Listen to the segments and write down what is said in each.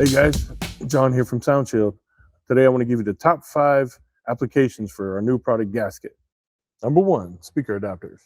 Hey guys, John here from SoundShield. Today I want to give you the top 5 applications for our new product gasket. Number 1, speaker adapters.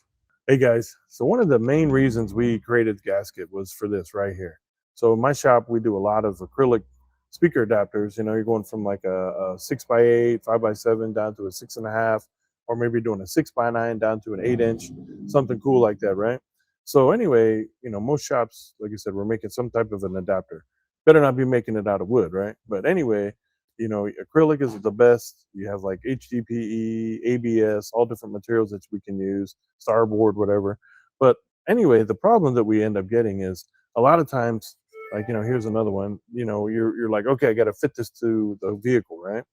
Hey guys, so one of the main reasons we created gasket was for this right here. So in my shop we do a lot of acrylic speaker adapters. You know, you're going from like a 6x8, 5x7 down to a 6.5, or maybe doing a 6x9 down to an 8-inch, something cool like that, right? So anyway, you know, most shops, like I said, we're making some type of an adapter. Better not be making it out of wood, right? But anyway, you know, acrylic is the best. You have like HDPE, ABS, all different materials that we can use, starboard, whatever. But anyway, the problem that we end up getting is a lot of times, like, you know, here's another one. You know, you're like, okay, I got to fit this to the vehicle, right?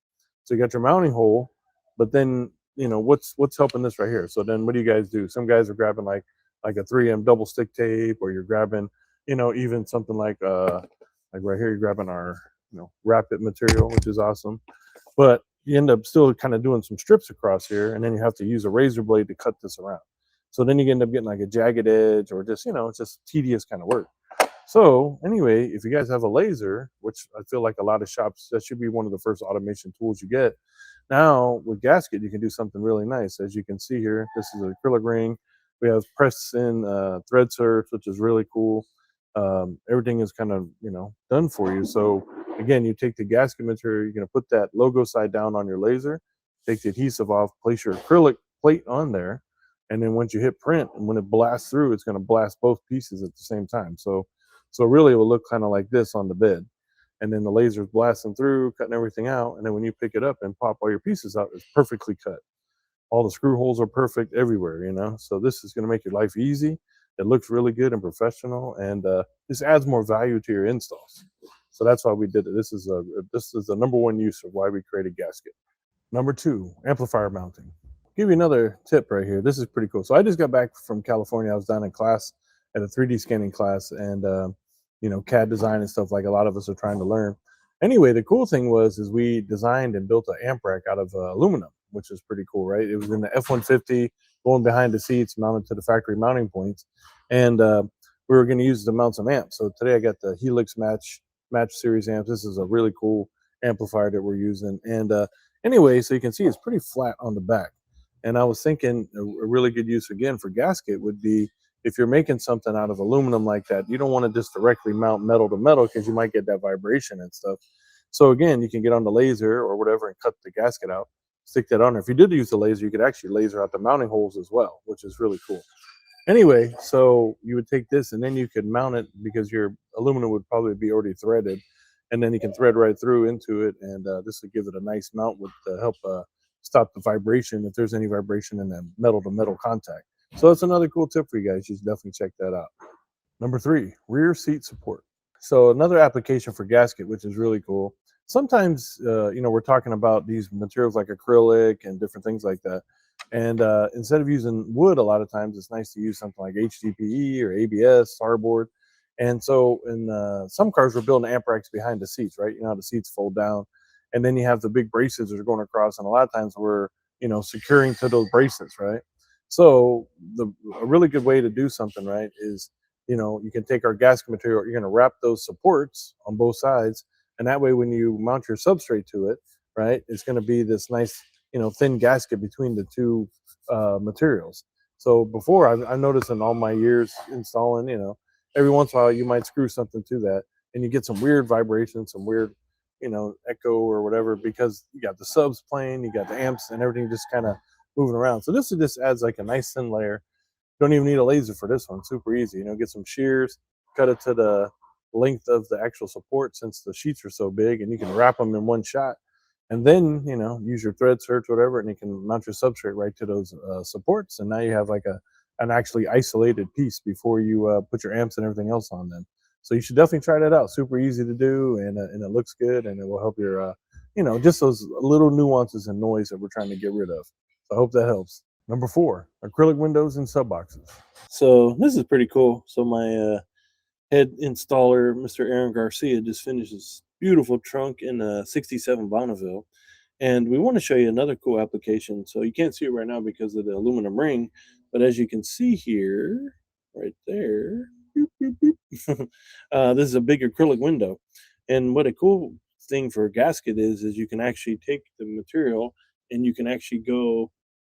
So you got your mounting hole, but then, you know, what's helping this right here? So then what do you guys do? Some guys are grabbing like a 3M double stick tape, or you're grabbing, you know, even something like right here, you're grabbing our, you know, rapid material, which is awesome. But you end up still kind of doing some strips across here, and then you have to use a razor blade to cut this around. So then you end up getting like a jagged edge, or just, you know, it's just tedious kind of work. So anyway, if you guys have a laser, which I feel like a lot of shops, that should be one of the first automation tools you get. Now with gasket, you can do something really nice. As you can see here, this is an acrylic ring. We have press in thread serves, which is really cool. Everything is kind of, you know, done for you. So again, you take the gasket material, you're going to put that logo side down on your laser, take the adhesive off, place your acrylic plate on there, and then once you hit print, and when it blasts through, it's going to blast both pieces at the same time. So really it will look kind of like this on the bed, and then the laser's blasting through, cutting everything out, and then when you pick it up and pop all your pieces out, it's perfectly cut. All the screw holes are perfect everywhere, you know. So this is going to make your life easy. It looks really good and professional, and this adds more value to your installs. So that's why we did it. This is the number one use of why we created gasket. Number 2, amplifier mounting. Give you another tip right here. This is pretty cool. So I just got back from California. I was down in class at a 3D scanning class, and you know, CAD design and stuff like a lot of us are trying to learn. Anyway, the cool thing is we designed and built an amp rack out of aluminum, which is pretty cool, right? It was in the F-150, going behind the seats, mounted to the factory mounting points, and we were going to use it to mount some amps. So today I got the Helix Match Series amps. This is a really cool amplifier that we're using, and anyway, so you can see it's pretty flat on the back. And I was thinking a really good use again for gasket would be, if you're making something out of aluminum like that, you don't want to just directly mount metal to metal because you might get that vibration and stuff. So again, you can get on the laser or whatever and cut the gasket out, stick that on there. If you did use the laser, you could actually laser out the mounting holes as well, which is really cool. Anyway, so you would take this and then you could mount it, because your aluminum would probably be already threaded, and then you can thread right through into it, and this would give it a nice mount with help stop the vibration if there's any vibration in the metal to metal contact. So that's another cool tip for you guys. You should definitely check that out. Number 3, rear seat support. So another application for gasket, which is really cool. Sometimes, you know, we're talking about these materials like acrylic and different things like that. And instead of using wood, a lot of times it's nice to use something like HDPE or ABS, starboard. And so in some cars, we're building amp racks behind the seats, right? You know how the seats fold down, and then you have the big braces that are going across. And a lot of times we're, you know, securing to those braces, right? So a really good way to do something right is, you know, you can take our gasket material, you're going to wrap those supports on both sides, and that way when you mount your substrate to it, right, it's going to be this nice, you know, thin gasket between the two materials. So before, I've noticed in all my years installing, you know, every once in a while you might screw something to that, and you get some weird vibrations, some weird, you know, echo or whatever, because you got the subs playing, you got the amps and everything just kind of moving around. So this just adds like a nice thin layer. Don't even need a laser for this one. Super easy. You know, get some shears, cut it to the length of the actual support, since the sheets are so big, and you can wrap them in one shot. And then, you know, use your thread search, whatever, and you can mount your substrate right to those supports. And now you have like an actually isolated piece before you put your amps and everything else on them. So you should definitely try that out. Super easy to do, and it looks good, and it will help your, you know, just those little nuances and noise that we're trying to get rid of. So I hope that helps. Number 4, acrylic windows and sub boxes. So this is pretty cool. So my head installer, Mr. Aaron Garcia, just finished this beautiful trunk in a 67 Bonneville. And we want to show you another cool application. So you can't see it right now because of the aluminum ring, but as you can see here, right there, boop, boop, boop. This is a big acrylic window. And what a cool thing for a gasket is you can actually take the material and you can actually go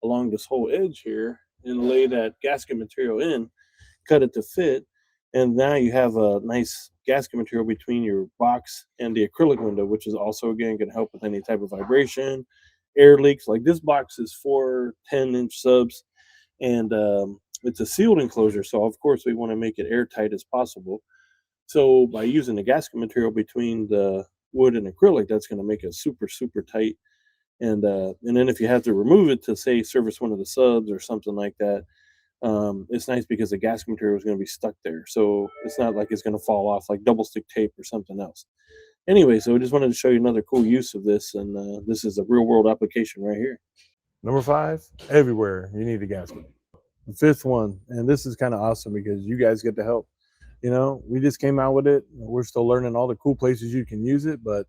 along this whole edge here and lay that gasket material in, cut it to fit, and now you have a nice gasket material between your box and the acrylic window, which is also again going to help with any type of vibration, air leaks. Like this box is 4 10-inch subs, and it's a sealed enclosure, so of course we want to make it airtight as possible. So by using the gasket material between the wood and acrylic, that's going to make it super tight. And then if you have to remove it to say service one of the subs or something like that, it's nice because the gasket material is going to be stuck there, so it's not like it's going to fall off like double stick tape or something else. Anyway, so I just wanted to show you another cool use of this, and this is a real world application right here. Number 5, everywhere you need a gasket. The fifth one, and this is kind of awesome because you guys get to help. We just came out with it. We're still learning all the cool places you can use it, but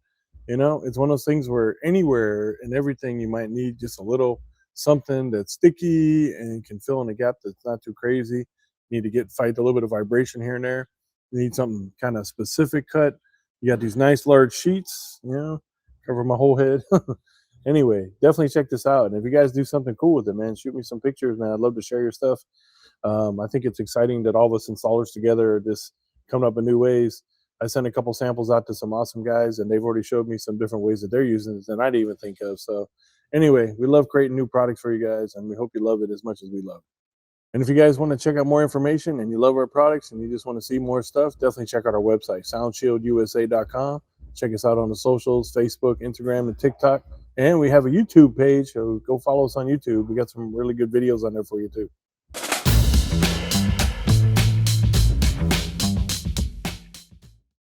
it's one of those things where anywhere and everything you might need just a little something that's sticky and can fill in a gap that's not too crazy. You need to fight a little bit of vibration here and there. You need something kind of specific cut. You got these nice large sheets, cover my whole head. Anyway, definitely check this out. And if you guys do something cool with it, man, shoot me some pictures, man. I'd love to share your stuff. I think it's exciting that all of us installers together are just coming up with new ways. I sent a couple samples out to some awesome guys, and they've already showed me some different ways that they're using it that I didn't even think of. So anyway, we love creating new products for you guys, and we hope you love it as much as we love it. And if you guys want to check out more information and you love our products and you just want to see more stuff, definitely check out our website, SoundShieldUSA.com. Check us out on the socials, Facebook, Instagram, and TikTok. And we have a YouTube page, so go follow us on YouTube. We got some really good videos on there for you too.